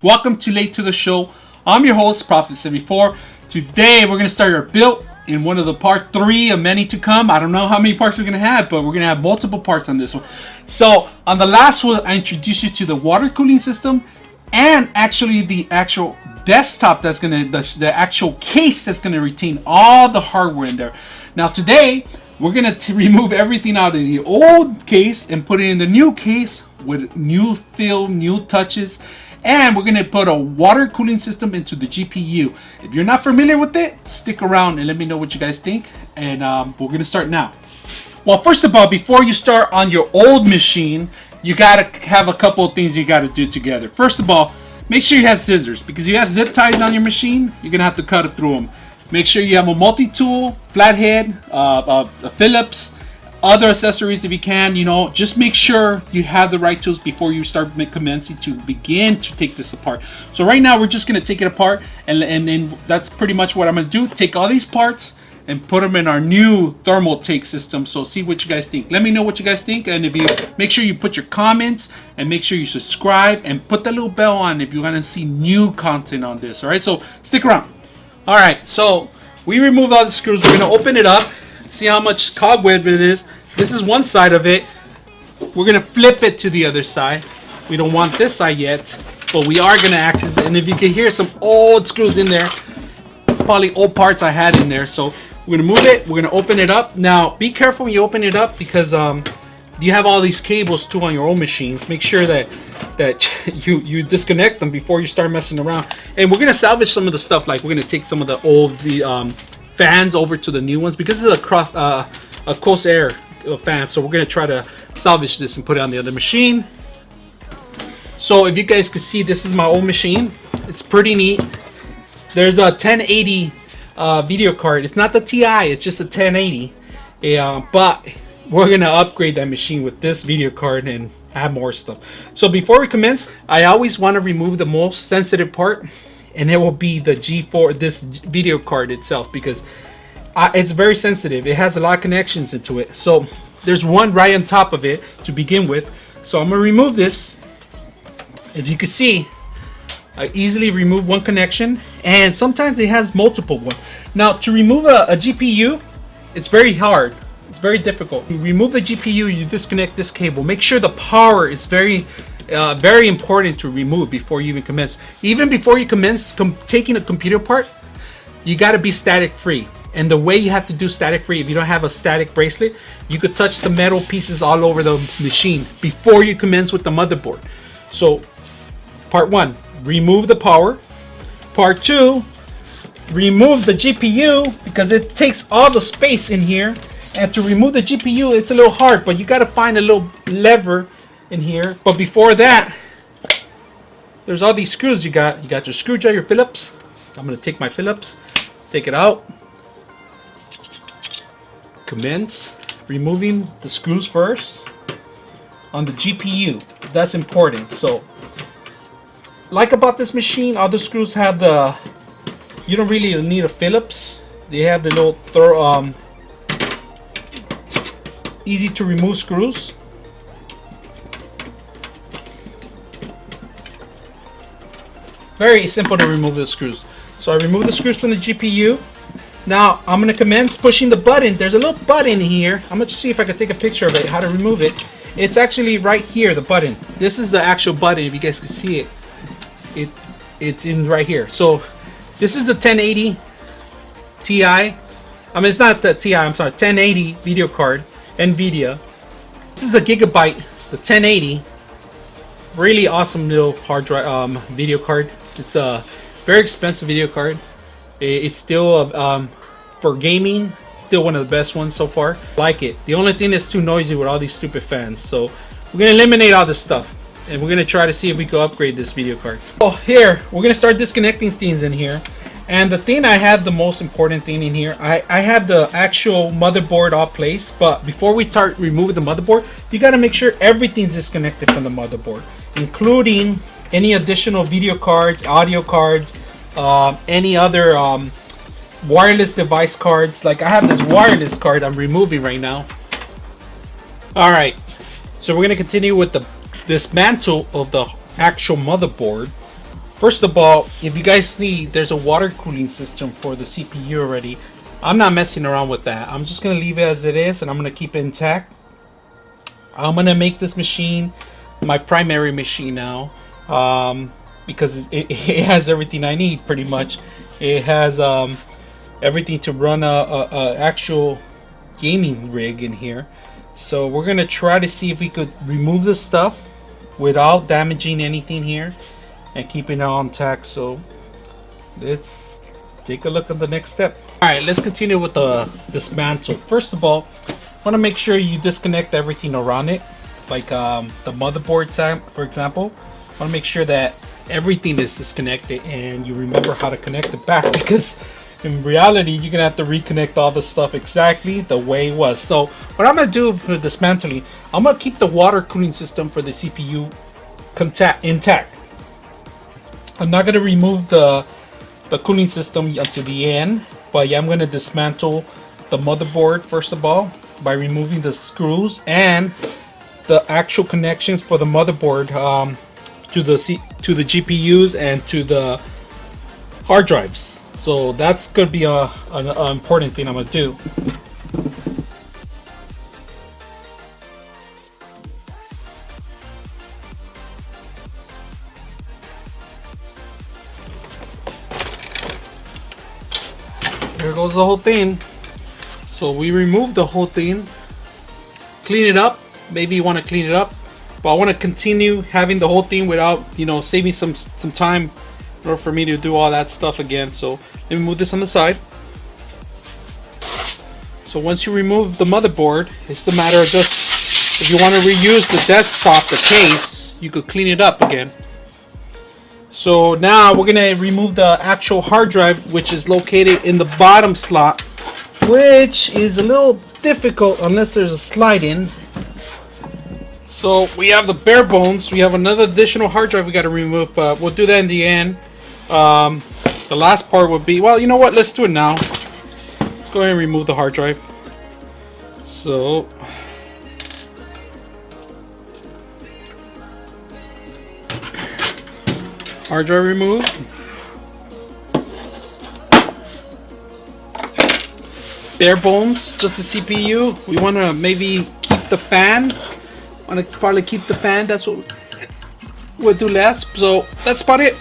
Welcome to Late to the Show. I'm your host, Prophet74. Today we're going to start our build in one of the part 3 of many to come. I don't know how many parts we're going to have, but we're going to have multiple parts on this one. So on the last one, I introduced you to the water cooling system and actually the actual desktop that's going to, the actual case that's going to retain all the hardware in there. Now today, we're going to remove everything out of the old case and put it in the new case with new feel, new touches. And we're going to put a water cooling system into the GPU. If you're not familiar with it, stick around and let me know what you guys think. And we're going to start now. Well, first of all, before you start on your old machine, you got to have a couple of things you got to do together. First of all, make sure you have scissors, because if you have zip ties on your machine, you're going to have to cut it through them. Make sure you have a multi-tool, flathead, a Phillips, other accessories if you can. You know, just make sure you have the right tools before you start commencing to begin to take this apart. So right now we're just going to take it apart, and then that's pretty much what I'm going to do. Take all these parts and put them in our new thermal take system. So see what you guys think. Let me know what you guys think, and if you make sure you put your comments and make sure you subscribe and put the little bell on if you want to see new content on this. All right, so stick around. All right, so we removed all the screws. We're going to open it up, see how much cobweb it is. This is one side of it. We're going to flip it to the other side. We don't want this side yet, but we are going to access it. And if you can hear some old screws in there, it's probably old parts I had in there. So we're going to move it. We're going to open it up. Now, be careful when you open it up, because you have all these cables too on your own machines. Make sure that you disconnect them before you start messing around. And we're going to salvage some of the stuff. Like we're going to take some of the old fans over to the new ones, because it's a close air fan. So we're going to try to salvage this and put it on the other machine. So if you guys can see, this is my old machine. It's pretty neat. There's a 1080 video card. It's not the TI, it's just a 1080. But we're going to upgrade that machine with this video card and add more stuff. So before we commence, I always want to remove the most sensitive part, and it will be the G4, this video card itself, because it's very sensitive. It has a lot of connections into it. So there's one right on top of it to begin with. So I'm going to remove this. If you can see, I easily remove one connection, and sometimes it has multiple ones. Now to remove a GPU, it's very hard. It's very difficult. You remove the GPU, you disconnect this cable. Make sure the power is very important to remove before you even commence. Even before you commence taking a computer apart, you got to be static free. And the way you have to do static free, if you don't have a static bracelet, you could touch the metal pieces all over the machine before you commence with the motherboard. So part 1, remove the power. Part 2, remove the GPU, because it takes all the space in here. And to remove the GPU, it's a little hard, but you got to find a little lever in here. But before that, there's all these screws you got. You got your screwdriver, your Phillips. I'm going to take my Phillips, take it out. Commence removing the screws first on the GPU. That's important. So, like about this machine, all the screws have the, you don't really need a Phillips. They have the little easy to remove screws. Very simple to remove the screws. So I remove the screws from the GPU. Now I'm going to commence pushing the button. There's a little button here. I'm going to see if I can take a picture of it, how to remove it. It's actually right here, the button. This is the actual button, if you guys can see it. It's in right here. So this is the 1080 Ti. I mean, it's not the Ti, I'm sorry, 1080 video card. NVIDIA. This is the Gigabyte, the 1080. Really awesome little hard drive video card. It's a very expensive video card. It's still for gaming, still one of the best ones so far. Like it. The only thing that's too noisy with all these stupid fans. So we're gonna eliminate all this stuff, and we're gonna try to see if we can upgrade this video card. Oh, here we're gonna start disconnecting things in here. And the thing I have, the most important thing in here, I have the actual motherboard all placed, but before we start removing the motherboard, you got to make sure everything's disconnected from the motherboard, including any additional video cards, audio cards, any other wireless device cards. Like I have this wireless card I'm removing right now. All right, so we're going to continue with the dismantle of the actual motherboard. First of all, if you guys see, there's a water cooling system for the CPU already. I'm not messing around with that. I'm just gonna leave it as it is, and I'm gonna keep it intact. I'm gonna make this machine my primary machine now, because it has everything I need pretty much. It has everything to run a actual gaming rig in here. So we're gonna try to see if we could remove this stuff without damaging anything here and keeping it on intact. So let's take a look at the next step. All right, let's continue with the dismantle. First of all, I want to make sure you disconnect everything around it, like the motherboard side, for example. I want to make sure that everything is disconnected and you remember how to connect it back, because in reality you're gonna have to reconnect all the stuff exactly the way it was. So what I'm gonna do for dismantling, I'm gonna keep the water cooling system for the CPU intact. I'm not gonna remove the cooling system until the end, but yeah, I'm gonna dismantle the motherboard first of all by removing the screws and the actual connections for the motherboard to the GPUs and to the hard drives. So that's gonna be an important thing I'm gonna do. Here goes the whole thing. So we removed the whole thing, clean it up. Maybe you want to clean it up, but I want to continue having the whole thing without, you know, saving some time in order for me to do all that stuff again. So let me move this on the side. So once you remove the motherboard, it's the matter of just, if you want to reuse the desktop, the case, you could clean it up again. So now we're gonna remove the actual hard drive, which is located in the bottom slot, which is a little difficult unless there's a slide in. So we have the bare bones. We have another additional hard drive we got to remove, but we'll do that in the end. The last part would be, well, you know what? Let's do it now. Let's go ahead and remove the hard drive. So hard drive removed. Bare bones, just the CPU. We want to maybe keep the fan. Want to probably keep the fan. That's what we'll do last. So that's about it.